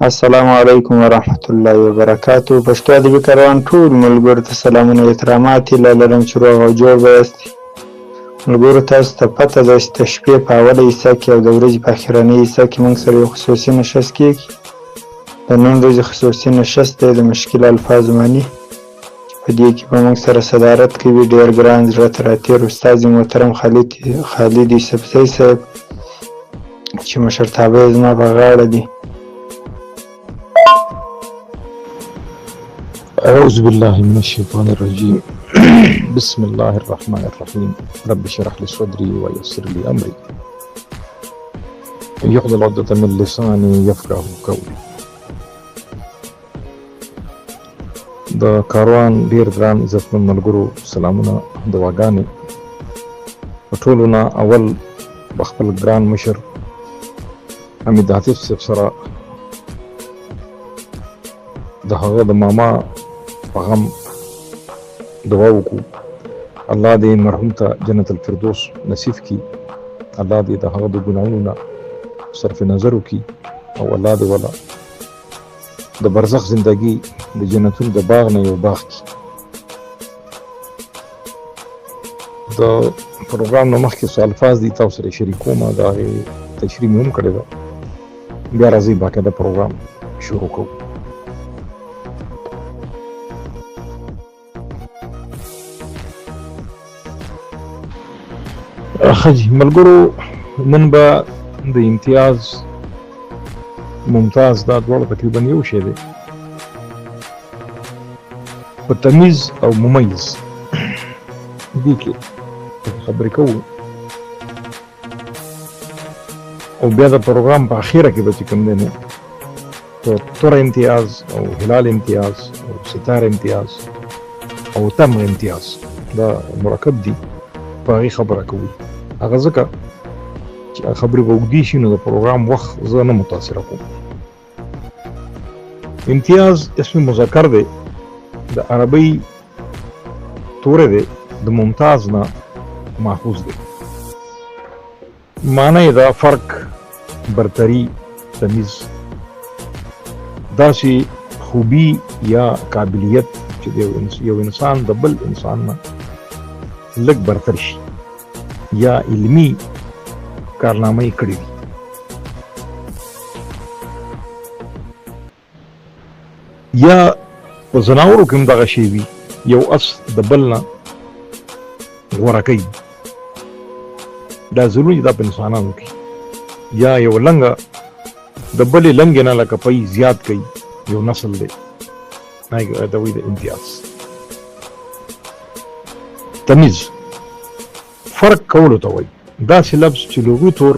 السلام علیکم ورحمت الله وبرکاتو. پښتو ادبي کاروان ټول ملګرو ته سلامونه او احترامات هیله لرم چې روغ او جوړ به یاست. ملګرو تاسو ته پته ده چې د شپې په اوله حصه کې او د ورځې په اخرنۍ حصه کې موږ سره یو خصوصي نشست کېږي. د نن ورځې خصوصي نشست دی د مشکل الفاظو معنی، چې په دې کې به موږ سره صدارت کوي ډېر ګران زړه ته راتېر استاد محترم خالد یوسفزی صاحب چې مشرتابه یې زما په غاړه دی. أعوذ بالله من الشيطان الرجيم بسم الله الرحمن الرحيم رب اشرح لي صدري ويسر لي أمري يحلل عقدة من لساني يفقه قولي. د کاروان ډیر ګران عزتمن ملګرو سلامونه دعاګانې ټولو نه اول بخپل ګران مشر حمید عاطف صاحب سره د هغه د ماما په غم دعا وکړو. الله دې مرحوم ته جنت الفردوس نصیب کړي، الله دې د هغه د ګناهونو نه صرف نظر وکړي او الله دې ولا د برزخ زندگی د جنتونو د باغ نه یو باغ کړي. د پروګرام نه مخکې څو الفاظ دي تاسو سره شریکوم، د هغې تشریح مې هم کړې ده، بیا راځئ باقاعده پروګرام شروع کوو. خجی ملګرو نن به د امتیاز ممتاز دا دواړه تقریبا یو شی دی، په تمیز او ممیز دې کې خبرې کوو او بیا د پروګرام په اخیره کې به چې کوم دی نو په تور امتیاز او هلال امتیاز او ستاره امتیاز او تمر امتیاز دا مرکب دي، په هغې خبره کوو. هغه ځکه چې خبرې به اوږدې شي نو د پروګرام وخت زه نه متاثره کوم. امتیاز اسم مذکر دی، د عربی توری دی، د ممتاز نه ماخوذ دی. معنی دا فرق، برتری، تمیز، داسې خوبی یا قابلیت چې یو انسان د بل انسان نه لږ برتر شي یا علمی کارنامه یې کړې وي. یا په ځناورو کې هم دغه شی وي، یو اس د بل نه غوره کوي، دا ضروري دا په انسانانو کې. یا یو لنګه د بلې لنګې نه لکه پی زیات کوي، یو نسل دی، دا وایي د امتیاز. تمیز فرق کولو ته وایي، داسې لفظ چې لغوي طور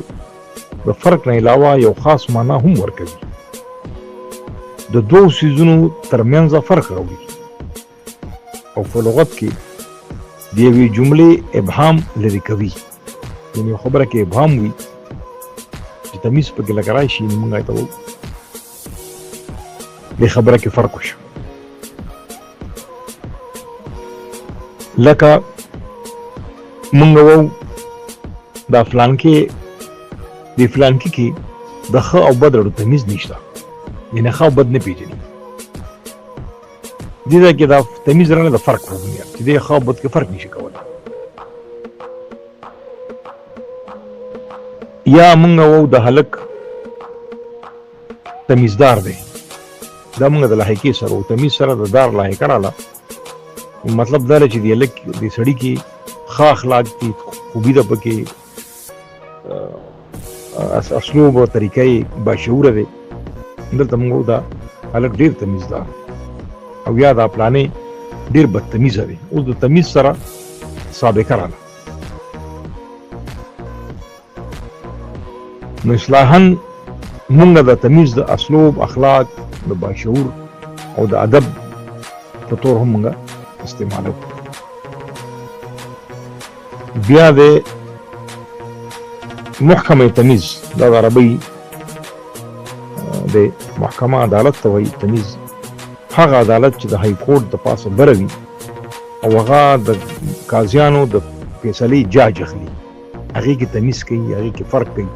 د فرق نه علاوه یو خاص معنا هم ورکوي، د دوو څیزونو ترمنځ فرق راوړي او په لغت کې د یوې جملې ابهام لرې کوي. یعنې یو خبره کې ابهام وي چې تمیز پکې لکه راشي نو موږ ورته وایو دې خبره کې فرق وشو. لکه مونږ وو دا فلانکې د فلانکې کې د ښه او بد اړو تمیز نشته، یعنې ښه او بد نه پیژني. دې ځای کې دا تمیز راغلی د فرق په بنیاد چې دې ښه او بد کې فرق نشي کولی. یا مونږ وو د هلک تمیزدار دی، دا مونږ د لاحقې سره وو، تمیز سره د دار لاحقه راغله. مطلب دا دی چې د هلک د سړي کې ښه اخلاق دي، خوبي ده پکې، اسلوب او طریقه یې باشعوره دی. دلته موږ دا هلک ډېر تمیزدار او یا دا پلانې ډېر بدتمیزه دی. اوس د تمیز سره سابقه راغله نو اصلاحاً موږ د تمیز د اسلوب، اخلاق، د باشعور او د ادب په طور هم موږ استعمالوو. بیا د محکمه تمیز، دا د عربی د محکمه عدالت ته وایي تمیز. هغه عدالت چې د های کورټ د پاسه بره وي او هغه د قاضیانو د فیصلې جاج اخلي، هغې کې تمیز کوي، هغې کې فرق کوي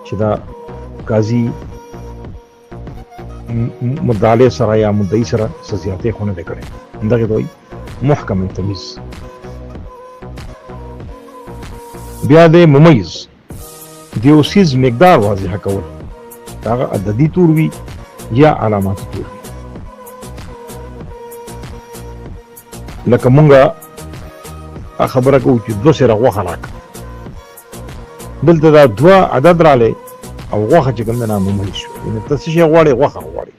چې دا قاضي مدعي سره یا مدعي سره څه زیاتې خو نه دی کړی دغه ته وایي محکم تمیز. بیا د ممیز د یو څیز مقدار واضح کول، هغه عددي تور وي یا علاماتي تور وي. لکه مونږه خبره کوو چې 2 سره غوښه راکړه، دلته دا 2 عدد رالی او غوښه چې کوم دی نه ممیز شو، یعنې ته څه شی غواړې؟ غوښه غواړې.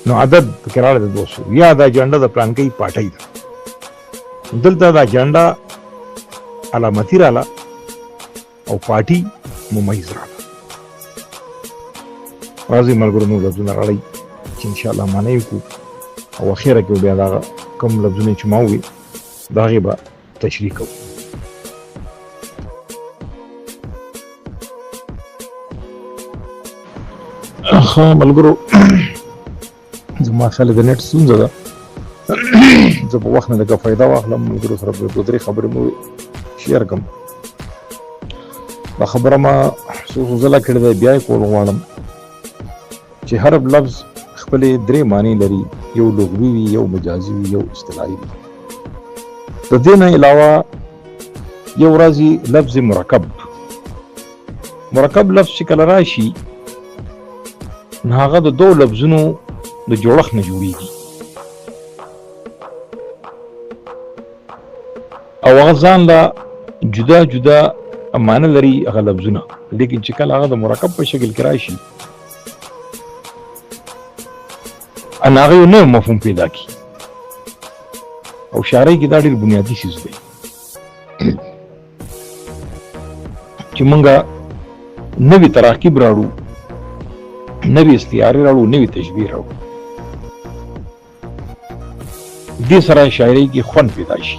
نو عدد پکې رالی د 200. یا دا جنډه د پلانکۍ پاټۍ ده، دلته دا جنډه علامتي راله او پاټي ممیز راله. راځئ ملګرو نور لفظونه راړئ چې انشاءالله معنی یې وکړو او اخیره کې بیا دغه کوم لفظونه چې ما وویل د هغې به تشریح کوو. ښه ملګرو، زما خیال د نېټ ستونزه ده، زه په وخت نه لږه فایده واخلم، ملګرو سره به 2-3 خبرې مو شیر کړم. دا خبره ما څو ځله کړې ده، بیا یې کول غواړم چې هر لفظ خپلې 3 معنی لري، یو لغوي وي، یو مجازي وي، یو اصطلاحي وي. د دې نه علاوه یو راځي لفظ مرکب. مرکب لفظ چې کله راشي نو هغه د 2 لفظونو د جوړښت نه جوړیږي او هغه ځان له جدا جدا معنی لري هغه لفظونه، لیکن چې کله هغه د مرکب په شکل کې راشي ان هغه یو نوی مفهوم پیدا کی. او شاعرۍ کې دا ډېر بنیادي څیز دی چې مونږه نوي تراکیب راوړو، نوي استعارې راوړو، نوي تشبیه راوړو. دې سره شاعرۍ کې خوند پیدا شي.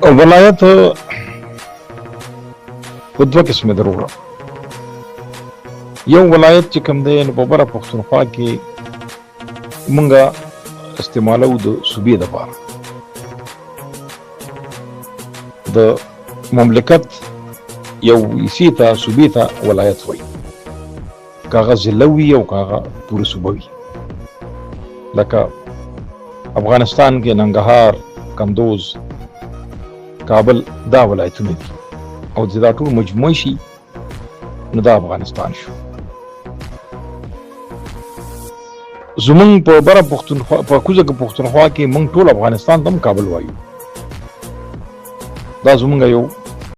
او ولایت په 2 قسمه دروغه. یو ولایت چې کوم دی نو په بره پښتونخوا کې مونږه استعمالو د صوبې دپاره. د مملکت یو حصې ته صوبې ته ولایت وایي، که هغه ضلع وي او که هغه پوره صوبه وي. لکه افغانستان کې ننګرهار، کندوز، کابل دا ولایتونه دي او چې دا ټول مجموع شي نو دا افغانستان شو. زمونږ په بره پښتونخوا په کوزه پښتونخوا کې مونږ ټول افغانستان ته هم کابل وایو. دا زمونږ یو